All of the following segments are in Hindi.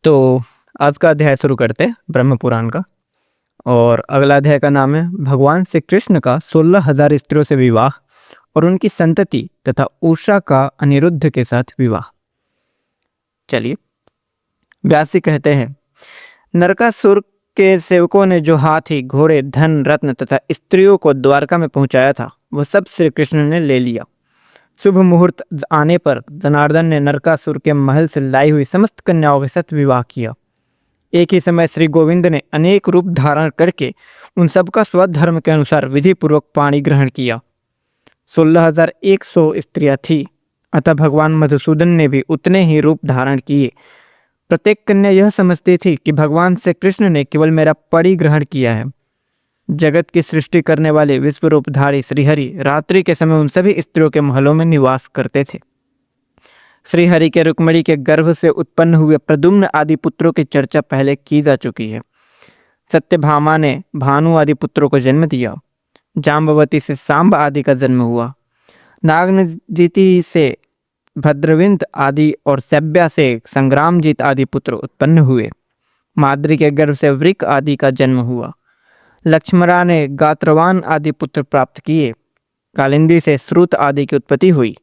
तो आज का अध्याय शुरू करते हैं ब्रह्म पुराण का। और अगला अध्याय का नाम है भगवान श्री कृष्ण का 16,000 स्त्रियों से विवाह और उनकी संतति तथा उषा का अनिरुद्ध के साथ विवाह। चलिए, व्यास जी कहते हैं, नरकासुर के सेवकों ने जो हाथी, घोड़े, धन, रत्न तथा स्त्रियों को द्वारका में पहुंचाया था वह सब श्री कृष्ण ने ले लिया। शुभ मुहूर्त आने पर जनार्दन ने नरकासुर के महल से लाई हुई समस्त कन्याओं के साथ विवाह किया। एक ही समय श्री गोविंद ने अनेक रूप धारण करके उन सबका स्वधर्म के अनुसार विधि पूर्वक पाणी ग्रहण किया। 16,100 स्त्रियां थी, अतः भगवान मधुसूदन ने भी उतने ही रूप धारण किए। प्रत्येक कन्या यह समझती थी कि भगवान श्री कृष्ण ने केवल मेरा परी ग्रहण किया है। जगत की सृष्टि करने वाले विश्वरूपधारी श्रीहरि रात्रि के समय उन सभी स्त्रियों के महलों में निवास करते थे। श्रीहरि के रुक्मिणी के गर्भ से उत्पन्न हुए प्रद्युम्न आदि पुत्रों की चर्चा पहले की जा चुकी है। सत्यभामा ने भानु आदि पुत्रों को जन्म दिया। जाम्बवती से सांब आदि का जन्म हुआ। नागनजीति से भद्रविंद आदि और सभ्या से संग्रामजीत आदि पुत्र उत्पन्न हुए। माद्री के गर्भ से वृक आदि का जन्म हुआ। लक्ष्मणा ने गात्रवान आदि पुत्र प्राप्त किए। कालिंदी से श्रुत आदि की उत्पत्ति हुई।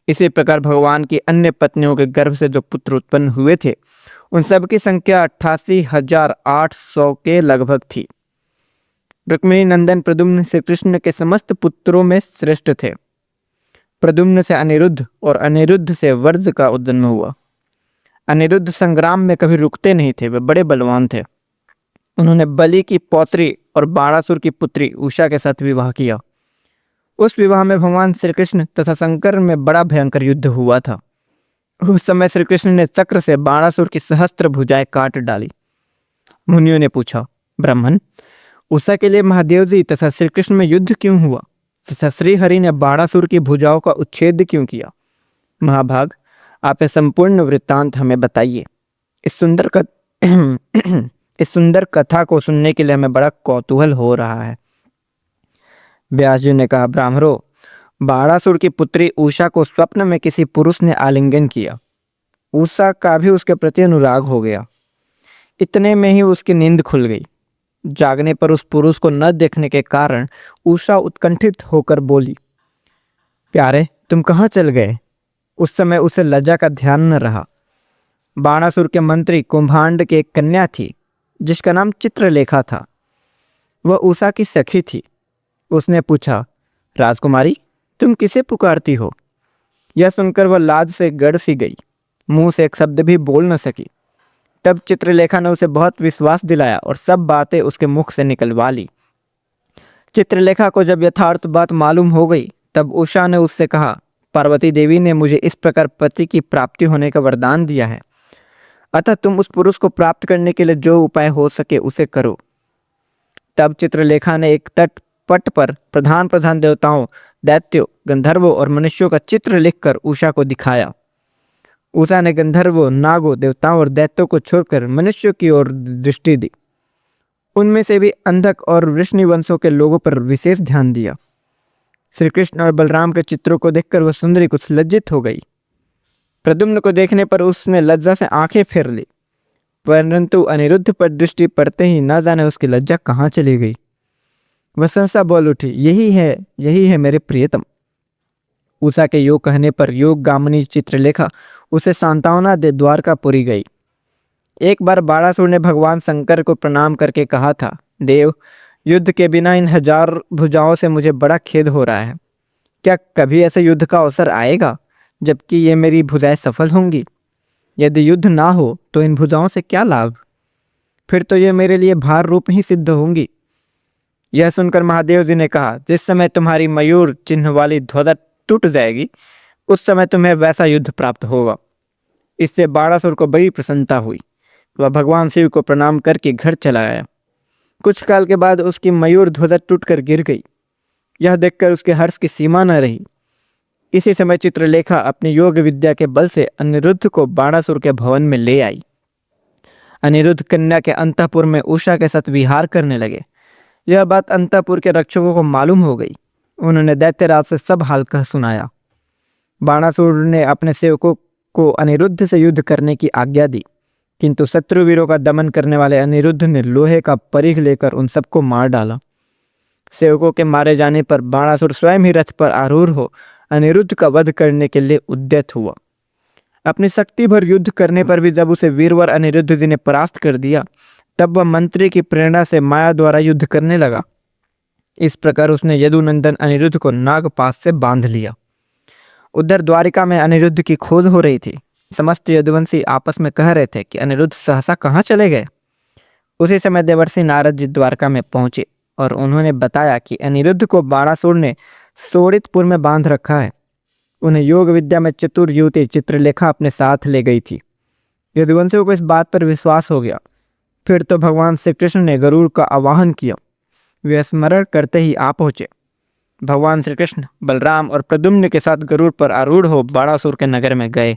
इसी प्रकार भगवान की अन्य पत्नियों के गर्भ से जो पुत्र उत्पन्न हुए थे उन सब की संख्या 88,800 के लगभग थी। रुक्मिणी नंदन प्रद्युम्न श्री कृष्ण के समस्त पुत्रों में श्रेष्ठ थे। प्रद्युम्न से अनिरुद्ध और अनिरुद्ध से वर्ज का जन्म हुआ। अनिरुद्ध संग्राम में कभी रुकते नहीं थे, वे बड़े बलवान थे। उन्होंने बलि की पौत्री और बाणासुर की पुत्री उषा के साथ विवाह किया। उस विवाह में भगवान श्री कृष्ण तथा शंकर में बड़ा भयंकर युद्ध हुआ था। उस समय श्री कृष्ण ने चक्र से बाणासुर की सहस्त्र भुजाएं काट डाली। मुनियों ने पूछा, ब्राह्मण, उषा के लिए महादेव जी तथा श्री कृष्ण में युद्ध क्यों हुआ तथा श्रीहरि ने बाणासुर की भुजाओं का उच्छेद क्यों किया? महाभाग, आप यह संपूर्ण वृत्तांत हमें बताइए। इस सुंदर कथा को सुनने के लिए हमें बड़ा कौतूहल हो रहा है। व्यास जी ने कहा, ब्राह्मणों, बाणासुर की पुत्री उषा को स्वप्न में किसी पुरुष ने आलिंगन किया। उषा का भी उसके प्रति अनुराग हो गया। इतने में ही उसकी नींद खुल गई। जागने पर उस पुरुष को न देखने के कारण उषा उत्कंठित होकर बोली, प्यारे, तुम कहाँ चल गए? उस समय उसे लज्जा का ध्यान न रहा। बाणासुर के मंत्री कुंभांड की एक कन्या थी जिसका नाम चित्रलेखा था। वह उषा की सखी थी। उसने पूछा, राजकुमारी, तुम किसे पुकारती हो? यह सुनकर वह लाज से गड़ सी गई, मुंह से एक शब्द भी बोल न सकी। तब चित्रलेखा ने उसे बहुत विश्वास दिलाया और सब बातें उसके मुख से निकलवा ली। चित्रलेखा को जब यथार्थ बात मालूम हो गई तब उषा ने उससे कहा, पार्वती देवी ने मुझे इस प्रकार पति की प्राप्ति होने का वरदान दिया है, अतः तुम उस पुरुष को प्राप्त करने के लिए जो उपाय हो सके उसे करो। तब चित्रलेखा ने एक तटपट पर प्रधान देवताओं, दैत्यों, गंधर्वों और मनुष्यों का चित्र लिखकर उषा को दिखाया। उषा ने गंधर्वों, नागों, देवताओं और दैत्यों को छोड़कर मनुष्यों की ओर दृष्टि दी। उनमें से भी अंधक और वृष्णि वंशों के लोगों पर विशेष ध्यान दिया। श्री कृष्ण और बलराम के चित्रों को देखकर वह सुंदरी कुछ लज्जित हो गई। प्रद्युम्न को देखने पर उसने लज्जा से आंखें फेर ली, परंतु अनिरुद्ध पर दृष्टि पड़ते ही न जाने उसकी लज्जा कहाँ चली गई। वह सहसा बोल उठी, यही है मेरे प्रियतम। उषा के योग कहने पर योग गामिनी चित्रलेखा उसे सांत्वना दे द्वारकापुरी गई। एक बार बाणासुर ने भगवान शंकर को प्रणाम करके कहा था, देव, युद्ध के बिना इन 1000 भुजाओं से मुझे बड़ा खेद हो रहा है। क्या कभी ऐसे युद्ध का अवसर आएगा जबकि ये मेरी भुजाएं सफल होंगी? यदि युद्ध ना हो तो इन भुजाओं से क्या लाभ? फिर तो ये मेरे लिए भार रूप ही सिद्ध होंगी। यह सुनकर महादेव जी ने कहा, जिस समय तुम्हारी मयूर चिन्ह वाली ध्वजा टूट जाएगी उस समय तुम्हें वैसा युद्ध प्राप्त होगा। इससे बाणासुर को बड़ी प्रसन्नता हुई। वह भगवान शिव को प्रणाम करके घर चला आया। कुछ काल के बाद उसकी मयूर ध्वजा टूटकर गिर गई। यह देखकर उसके हर्ष की सीमा न रही। इसी समय चित्रलेखा अपनी योग विद्या के बल से अनिरुद्ध को बाणासुर के भवन में ले आई। अनिरुद्ध कन्या के अंतःपुर में उषा के साथ विहार करने लगे। यह बात अंतःपुर के रक्षकों को मालूम हो गई। उन्होंने दैत्यराज से सब हाल कह सुनाया। बाणासुर ने अपने सेवकों को अनिरुद्ध से युद्ध करने की आज्ञा दी। किंतु शत्रुवीरों का दमन करने वाले अनिरुद्ध ने लोहे का परिघ लेकर उन सबको मार डाला। सेवकों के मारे जाने पर बाणासुर स्वयं ही रथ पर आरूढ़ हो अनिरुद्ध का वध करने के लिए उद्यत हुआ। अपनी शक्ति भर युद्ध करने पर भी जब उसे वीरवर अनिरुद्ध जी ने परास्त कर दिया, तब वह मंत्री की प्रेरणा से माया द्वारा युद्ध करने लगा। इस प्रकार उसने यदुनंदन अनिरुद्ध को नागपाश से बांध लिया। उधर द्वारिका में अनिरुद्ध की खोज हो रही थी। समस्त यदुवंशी आपस में कह रहे थे कि अनिरुद्ध सहसा कहाँ चले गए। उसी समय देवर्षि नारद जी द्वारका में पहुंचे और उन्होंने बताया कि अनिरुद्ध को बाणासुर ने शोणितपुर में बांध रखा है। उन्हें योग विद्या में चतुर युवती चित्रलेखा अपने साथ ले गई थी। यदुवंशियों को इस बात पर विश्वास हो गया। फिर तो भगवान श्री कृष्ण ने गरुड़ का आवाहन किया। वे स्मरण करते ही आ पहुंचे। भगवान श्री कृष्ण बलराम और प्रद्युम्न के साथ गरुड़ पर आरूढ़ हो बाणासुर के नगर में गए।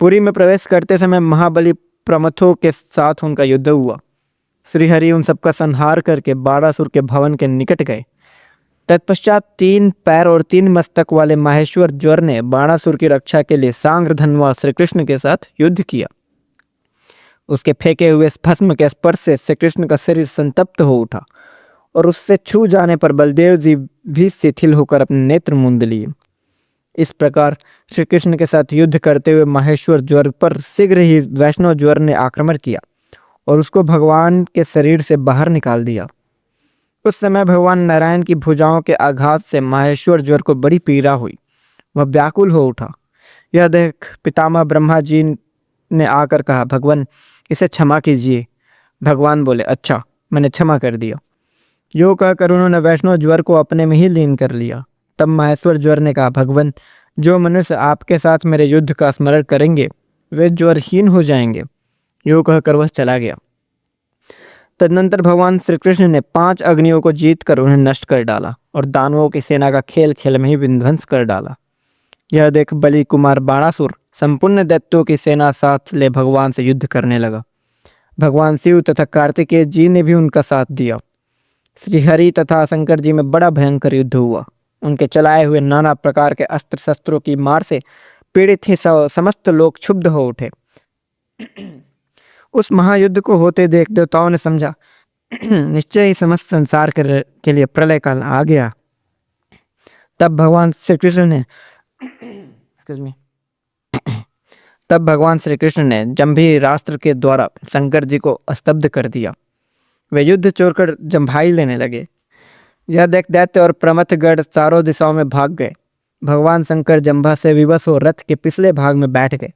पुरी में प्रवेश करते समय महाबली प्रमथों के साथ उनका युद्ध हुआ। श्रीहरि उन सबका संहार करके बाणासुर के भवन के निकट गए। तत्पश्चात 3 पैर और 3 मस्तक वाले माहेश्वर ज्वर ने बाणासुर की रक्षा के लिए सांग्रधनवा श्री कृष्ण के साथ युद्ध किया। उसके फेंके हुए भस्म के स्पर्श से श्री कृष्ण का शरीर संतप्त हो उठा और उससे छू जाने पर बलदेव जी भी शिथिल होकर अपने नेत्र मूंद लिए। इस प्रकार श्री कृष्ण के साथ युद्ध करते हुए माहेश्वर ज्वर पर शीघ्र ही वैष्णव ज्वर ने आक्रमण किया और उसको भगवान के शरीर से बाहर निकाल दिया। उस समय भगवान नारायण की भुजाओं के आघात से माहेश्वर ज्वर को बड़ी पीड़ा हुई। वह व्याकुल हो उठा। यह देख पितामह ब्रह्मा जी ने आकर कहा, भगवान इसे क्षमा कीजिए। भगवान बोले, अच्छा मैंने क्षमा कर दिया। यो कहकर उन्होंने वैष्णव ज्वर को अपने में ही लीन कर लिया। तब माहेश्वर ज्वर ने कहा, भगवान जो मनुष्य आपके साथ मेरे युद्ध का स्मरण करेंगे वे ज्वरहीन हो जाएंगे। यो कहकर वह चला गया। तदनंतर भगवान श्री कृष्ण ने 5 अग्नियों को जीतकर उन्हें नष्ट कर डाला और दानवों की सेना का खेल खेल में ही विध्वंस कर डाला। यह देख बलि कुमार बाणासुर संपूर्ण दैत्यों की सेना साथ ले भगवान से युद्ध करने लगा। भगवान शिव तथा कार्तिकेय जी ने भी उनका साथ दिया। श्रीहरि तथा शंकर जी में बड़ा भयंकर युद्ध हुआ। उनके चलाए हुए नाना प्रकार के अस्त्र शस्त्रों की मार से पीड़ित ही समस्त लोग क्षुब्ध हो उठे। उस महायुद्ध को होते देख देवताओं ने समझा निश्चय ही समस्त संसार के लिए प्रलय काल आ गया। तब भगवान श्री कृष्ण ने जंभीरास्त्र के द्वारा शंकर जी को स्तब्ध कर दिया। वे युद्ध छोड़कर जंभाई लेने लगे। यह देख दैत्य और प्रमथगढ़ चारों दिशाओं में भाग गए। भगवान शंकर जंभा से विवश हो रथ के पिछले भाग में बैठ गए।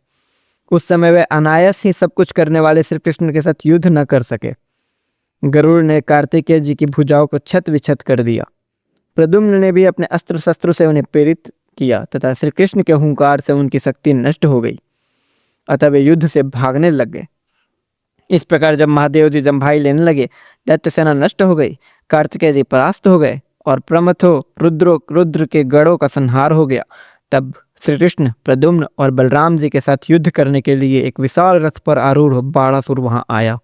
उस समय वे अनायास ही सब कुछ करने वाले श्री कृष्ण के साथ युद्ध न कर सके। गरुड़ ने कार्तिकेय जी की भुजाओं को छत विछत कर दिया। प्रद्युम्न ने भी अपने अस्त्र शस्त्रों से उन्हें प्रेरित किया तथा श्री कृष्ण के हुंकार से उनकी शक्ति नष्ट हो गई। अतः वे युद्ध से भागने लग गए। इस प्रकार जब महादेव जी जंभाई लेने लगे, दैत्य सेना नष्ट हो गई, कार्तिकेय जी परास्त हो गए और प्रमथो रुद्र के गढ़ों का संहार हो गया। तब श्री कृष्ण प्रद्युम्न और बलराम जी के साथ युद्ध करने के लिए एक विशाल रथ पर आरूढ़ हो बाणासुर वहां आया।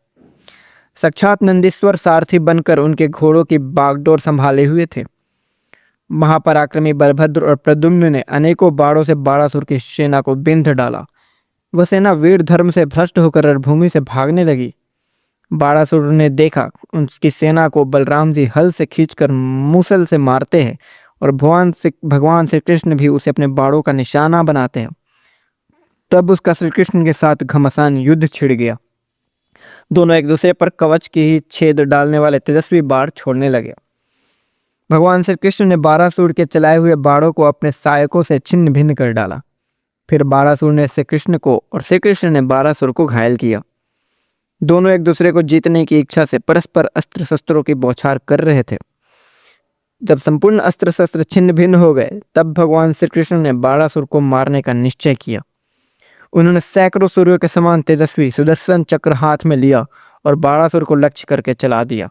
साक्षात नंदीश्वर सारथी बनकर उनके घोड़ों की बागडोर संभाले हुए थे। महापराक्रमी बलभद्र और प्रद्युम्न ने अनेकों बाणों से बाणासुर की सेना को बिंध डाला। वह सेना वीर धर्म से भ्रष्ट होकर रणभूमि से भागने लगी। बाणासुर ने देखा उसकी सेना को बलराम जी हल से खींचकर मूसल से मारते हैं और भगवान श्री कृष्ण भी उसे अपने बाणों का निशाना बनाते हैं। तब उसका श्री कृष्ण के साथ घमासान युद्ध छिड़ गया। दोनों एक दूसरे पर कवच की ही छेद डालने वाले तेजस्वी बाण छोड़ने लगे। भगवान श्री कृष्ण ने बाणासुर के चलाए हुए बाणों को अपने सहायकों से छिन्न भिन्न कर डाला। फिर बाणासुर ने श्री कृष्ण को और श्री कृष्ण ने बाणासुर को घायल किया। दोनों एक दूसरे को जीतने की इच्छा से परस्पर अस्त्र शस्त्रों की बौछार कर रहे थे। जब संपूर्ण अस्त्र शस्त्र छिन्न भिन्न हो गए, तब भगवान श्री कृष्ण ने बाणासुर को मारने का निश्चय किया। उन्होंने सैकड़ों सूर्यों के समान तेजस्वी सुदर्शन चक्र हाथ में लिया और बाणासुर को लक्ष्य करके चला दिया।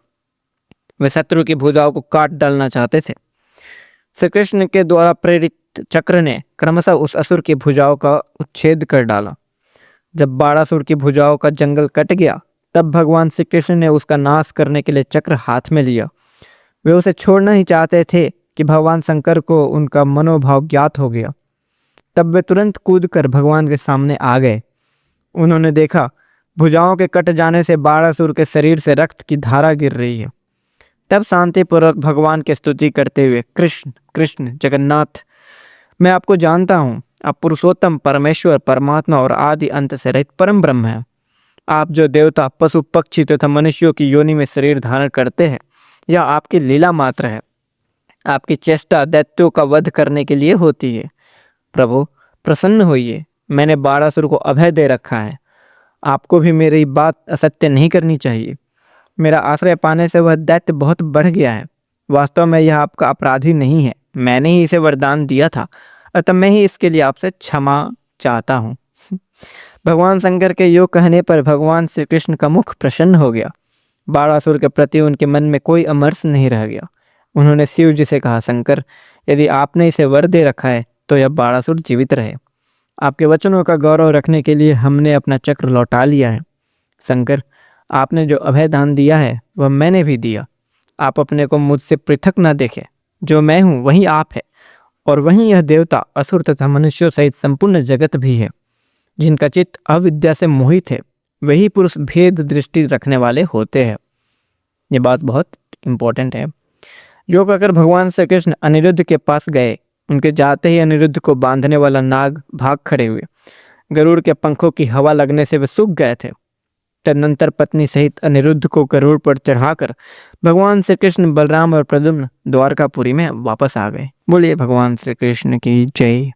वे शत्रु की भुजाओं को काट डालना चाहते थे। श्री कृष्ण के द्वारा प्रेरित चक्र ने क्रमशः उस असुर की भुजाओं का उच्छेद कर डाला। जब बाणासुर की भुजाओं का जंगल कट गया, तब भगवान श्री कृष्ण ने उसका नाश करने के लिए चक्र हाथ में लिया। वे उसे छोड़ना ही चाहते थे कि भगवान शंकर को उनका मनोभाव ज्ञात हो गया। तब वे तुरंत कूदकर भगवान के सामने आ गए। उन्होंने देखा भुजाओं के कट जाने से बाणासुर के शरीर से रक्त की धारा गिर रही है। तब शांतिपूर्वक भगवान की स्तुति करते हुए, कृष्ण कृष्ण जगन्नाथ, मैं आपको जानता हूँ, आप पुरुषोत्तम परमेश्वर परमात्मा और आदि अंत से रहित परम ब्रह्म है। आप जो देवता पशु पक्षी तथा मनुष्यों की योनि में शरीर धारण करते हैं, यह आपकी लीला मात्र है। आपकी चेष्टा दैत्यों का वध करने के लिए होती है। प्रभु प्रसन्न होइए, मैंने बाणासुर को अभय दे रखा है। आपको भी मेरी बात असत्य नहीं करनी चाहिए। मेरा आश्रय पाने से वह दैत्य बहुत बढ़ गया है। वास्तव में यह आपका अपराधी नहीं है, मैंने ही इसे वरदान दिया था, अतः मैं ही इसके लिए आपसे क्षमा चाहता हूँ। भगवान शंकर के योग कहने पर भगवान श्री कृष्ण का मुख प्रसन्न हो गया। बाणासुर के प्रति उनके मन में कोई अमर्ष नहीं रह गया। उन्होंने शिव जी से कहा, शंकर, यदि आपने इसे वर दे रखा है तो यह बाणासुर जीवित रहे। आपके वचनों का गौरव रखने के लिए हमने अपना चक्र लौटा लिया है। शंकर, आपने जो अभय दान दिया है वह मैंने भी दिया। आप अपने को मुझसे पृथक न देखें। जो मैं हूँ वही आप है, और वहीं यह देवता, असुर तथा मनुष्यों सहित संपूर्ण जगत भी है। जिनका चित्त अविद्या से मोहित है, वही पुरुष भेद दृष्टि रखने वाले होते हैं। ये बात बहुत इंपॉर्टेंट है। जो कहकर भगवान श्री कृष्ण अनिरुद्ध के पास गए। उनके जाते ही अनिरुद्ध को बांधने वाला नाग भाग खड़े हुए। गरुड़ के पंखों की हवा लगने से वे सूख गए थे। तदनंतर पत्नी सहित अनिरुद्ध को गरुड़ पर चढ़ाकर भगवान श्री कृष्ण, बलराम और प्रद्युम्न द्वारकापुरी में वापस आ गए। बोलिए भगवान श्री कृष्ण की जय।